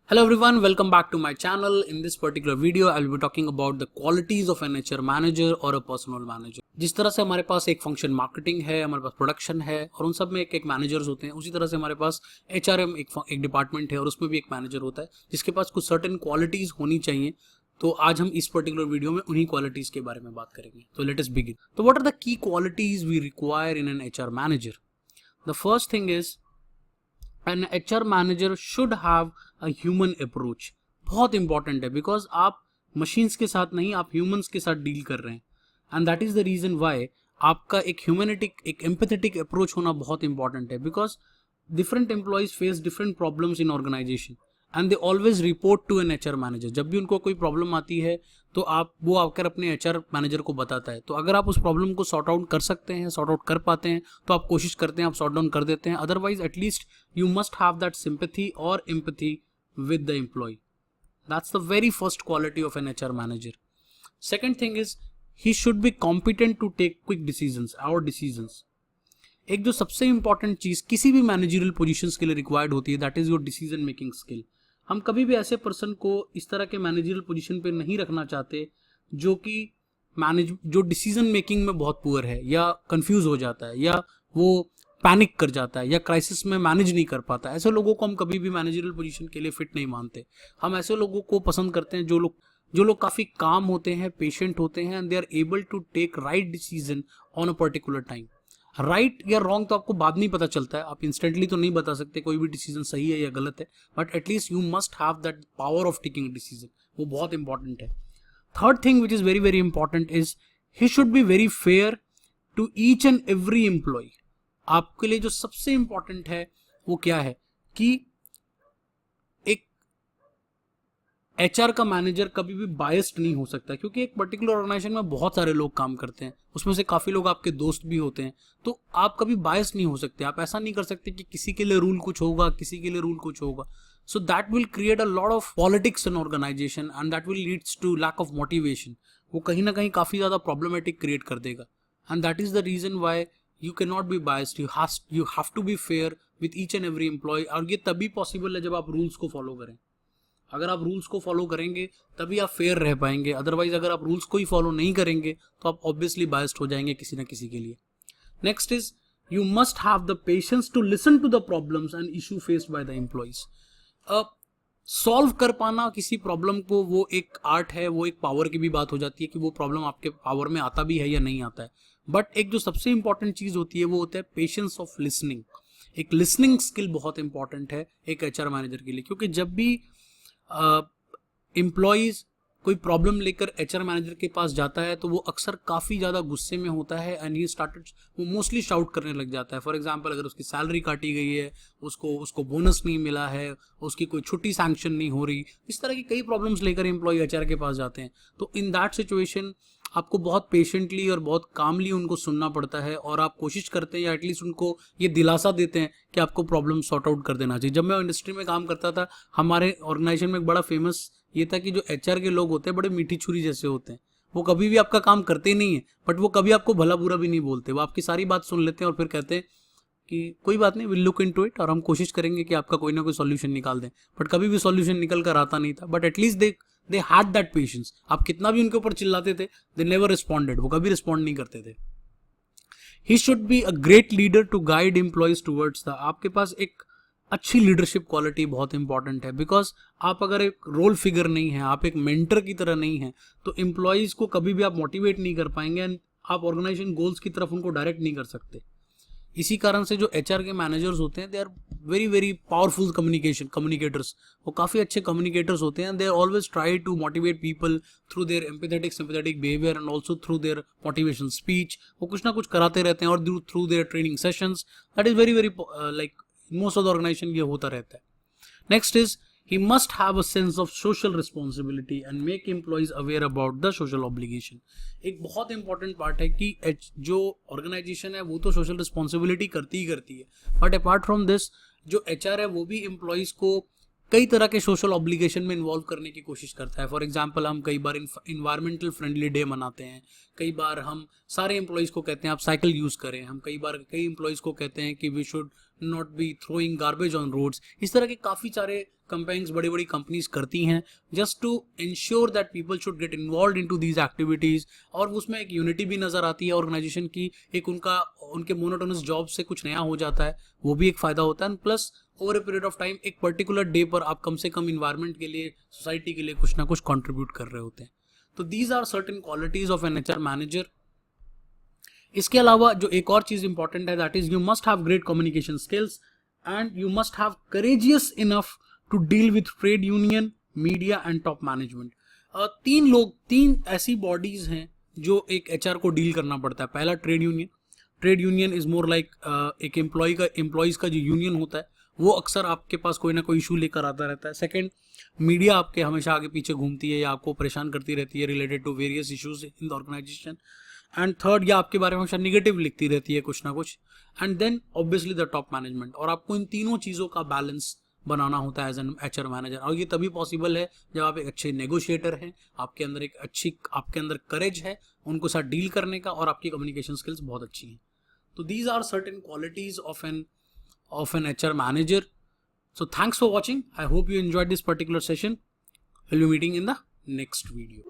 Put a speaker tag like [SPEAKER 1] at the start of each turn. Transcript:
[SPEAKER 1] Hello everyone, welcome back to my channel. In this particular video, I will be talking about the qualities of an HR manager or a personal manager. जिस तरह से हमारे पास एक function marketing है, हमारे पास production है और उन सब में एक मैनेजर्स होते हैं, उसी तरह से हमारे पास HRM एक डिपार्टमेंट है और उसमें भी एक मैनेजर होता है जिसके पास कुछ सर्टेन क्वालिटीज होनी चाहिए। तो आज हम इस पर्टिकुलर वीडियो में उन्हीं क्वालिटीज के बारे में बात करेंगे। तो लेट अस बिगिन। तो what are the key qualities we require in an HR manager? The first thing is an HR manager should have a human approach. बहुत इंपॉर्टेंट है बिकॉज आप मशीन्स के साथ नहीं, आप ह्यूमंस के साथ डील कर रहे हैं and that is the reason why आपका एक ह्यूमैनिटिक, एक एम्पैथेटिक अप्रोच होना बहुत इंपॉर्टेंट है। Because different employees face different problems in organization and they always report to an HR manager. जब भी उनको कोई प्रॉब्लम आती है तो वो आकर अपने HR मैनेजर को बताता है। तो अगर आप उस प्रॉब्लम को सॉर्ट आउट कर सकते हैं, सॉर्ट आउट कर पाते हैं तो आप कोशिश करते हैं, आप सॉर्ट डाउन कर देते हैं। Otherwise at least you must have that sympathy और empathy with the employee. That's the very first quality of an HR manager. Second thing is he should be competent to take quick decisions or decisions. एक जो सबसे important चीज किसी भी managerial positions के लिए required होती है, that is your decision making skill. हम कभी भी ऐसे पर्सन को इस तरह के मैनेजरियल पोजीशन पे नहीं रखना चाहते जो डिसीजन मेकिंग में बहुत पुअर है या कंफ्यूज हो जाता है या वो पैनिक कर जाता है या क्राइसिस में मैनेज नहीं कर पाता। ऐसे लोगों को हम कभी भी मैनेजरियल पोजीशन के लिए फिट नहीं मानते। हम ऐसे लोगों को पसंद करते हैं जो लोग काफी काम होते हैं, पेशेंट होते हैं and they are able to take right decision on a particular time. Right या रॉन्ग तो आपको बाद में पता चलता है, आप इंस्टेंटली तो नहीं बता सकते कोई भी डिसीजन सही है या गलत है, but at least you must have that power of taking decision. वो बहुत इंपॉर्टेंट है। Third thing which is very very important is he should be very fair to each and every employee. आपके लिए जो सबसे इंपॉर्टेंट है वो क्या है कि एक HR का मैनेजर कभी भी बायस्ड नहीं हो सकता, क्योंकि एक पर्टिकुलर ऑर्गेनाइजेशन में बहुत सारे लोग काम करते हैं, उसमें से काफी लोग आपके दोस्त भी होते हैं। तो आप कभी बायस्ड नहीं हो सकते। आप ऐसा नहीं कर सकते कि किसी के लिए रूल कुछ होगा, किसी के लिए रूल कुछ होगा। So that will create a lot of politics in organization and that will leads to lack of motivation. वो कहीं ना कहीं काफी ज्यादा प्रॉब्लमेटिक क्रिएट कर देगा and that is the reason why you cannot be biased. You have to be fair with each and every employee। और ये तभी पॉसिबल है जब आप रूल्स को फॉलो करें। अगर आप रूल्स को फॉलो करेंगे तभी आप फेयर रह पाएंगे। अदरवाइज अगर आप रूल्स को ही फॉलो नहीं करेंगे तो आप ऑब्वियसली बायस्ड हो जाएंगे किसी ना किसी के लिए। Next is you must have the patience to listen to the problems and issue faced by the employees. Solve कर पाना किसी प्रॉब्लम को वो एक आर्ट है, वो एक पावर की भी बात हो जाती है कि वो प्रॉब्लम आपके पावर में आता भी है या नहीं आता है। बट एक जो सबसे इंपॉर्टेंट चीज होती है वो होता है पेशेंस ऑफ लिसनिंग। एक लिसनिंग स्किल बहुत इंपॉर्टेंट है एक HR मैनेजर के लिए, क्योंकि जब भी एम्प्लॉयज कोई प्रॉब्लम लेकर HR मैनेजर के पास जाता है तो वो अक्सर काफ़ी ज़्यादा गुस्से में होता है एंड वो मोस्टली शाउट करने लग जाता है। फॉर एग्जांपल, अगर उसकी सैलरी काटी गई है, उसको बोनस नहीं मिला है, उसकी कोई छुट्टी सैंक्शन नहीं हो रही, इस तरह की कई प्रॉब्लम्स लेकर एम्प्लॉय HR के पास जाते हैं। तो इन दैट सिचुएशन आपको बहुत पेशेंटली और बहुत कामली उनको सुनना पड़ता है और आप कोशिश करते हैं या एटलीस्ट उनको ये दिलासा देते हैं कि आपको प्रॉब्लम सॉर्ट आउट कर देना चाहिए। जब मैं इंडस्ट्री में काम करता था, हमारे ऑर्गेनाइजेशन में एक बड़ा फेमस ये था कि जो HR के लोग होते हैं बड़े मीठी छुरी जैसे होते हैं। वो कभी भी आपका काम करते नहीं है, बट वो कभी आपको भला बुरा भी नहीं बोलते। वो आपकी सारी बात सुन लेते हैं और फिर कहते हैं कि कोई बात नहीं, विल लुक इनटू इट, और हम कोशिश करेंगे कि आपका कोई ना कोई सॉल्यूशन निकाल दें। बट कभी भी सॉल्यूशन निकल कर आता नहीं था, but at least they had that patience. आप कितना भी उनके ऊपर चिल्लाते थे, दे नेवर रिस्पॉन्डेड, वो कभी रिस्पॉन्ड नहीं करते थे। He should be a great leader to guide employees towards the. आपके पास एक अच्छी लीडरशिप क्वालिटी बहुत इंपॉर्टेंट है। बिकॉज आप अगर एक रोल फिगर नहीं है, आप एक मेंटर की तरह नहीं है, तो एम्प्लॉयज को कभी भी आप मोटिवेट नहीं कर पाएंगे एंड आप ऑर्गेनाइजेशन गोल्स की तरफ उनको डायरेक्ट नहीं कर सकते। इसी कारण से जो HR के मैनेजर्स होते हैं, they are very very powerful communicators. वो काफ़ी अच्छे कम्युनिकेटर्स होते हैं। They are always try to motivate people through their empathetic sympathetic behaviour and also through their motivation speech. वो कुछ ना कुछ कराते रहते हैं और through their training sessions. That is very very like most of the organization ये होता रहता है। Next is he must have a sense of social responsibility and make employees aware about the social obligation। एक बहुत important part है कि जो organisation है वो तो सोशल रिस्पॉन्सिबिलिटी करती ही करती है, बट अपार्ट फ्रॉम दिस जो HR है वो भी एम्प्लॉयज को कई तरह के सोशल ऑब्लिगेशन में इन्वॉल्व करने की कोशिश करता है। फॉर एग्जाम्पल, हम कई बार इन्वायरमेंटल फ्रेंडली डे मनाते हैं, कई बार हम सारे एम्प्लॉयज़ को कहते हैं आप साइकिल यूज़ करें, हम कई बार कई एम्प्लॉयज़ को कहते हैं कि we should not be throwing garbage on roads. इस तरह के काफ़ी सारे कंपेन्स बड़ी बड़ी कंपनीज करती हैं just to ensure that people should get involve in to these activities, और उसमें एक यूनिटी भी नज़र आती है ऑर्गेनाइजेशन की, एक उनके मोनोटोनस जॉब से कुछ नया हो जाता है, वो भी एक फ़ायदा होता है। Plus over a period of time एक पर्टिकुलर डे पर आप कम से कम इन्वायरमेंट के लिए, सोसाइटी के लिए कुछ ना कुछ कंट्रीब्यूट कर रहे होते हैं। तो these are certain qualities of an HR manager. इसके अलावा जो एक और चीज इंपॉर्टेंट है that is you must have great communication skills and you must have courageous enough to deal with trade union, media and top management. तीन ऐसी bodies हैं जो एक एचआर को डील करना पड़ता है। पहला trade union. Trade union is more like एक एम्प्लॉयज का जो यूनियन होता है वो अक्सर आपके पास कोई ना कोई इशू लेकर आता रहता है। सेकंड, मीडिया आपके हमेशा आगे पीछे घूमती है या आपको परेशान करती रहती है related to various issues in the organization. And third, या आपके बारे में हमेशा निगेटिव लिखती रहती है कुछ ना कुछ। And then obviously the top management. और आपको इन तीनों चीज़ों का बैलेंस बनाना होता है एज एन एचआर मैनेजर, और ये तभी पॉसिबल है जब आप एक अच्छे नेगोशिएटर हैं, आपके अंदर करेज है उनको साथ डील करने का, और आपकी कम्युनिकेशन स्किल्स बहुत अच्छी हैं। तो these are certain qualities of an HR manager. So thanks for watching. I hope you enjoyed this particular session. We'll be meeting in the next video.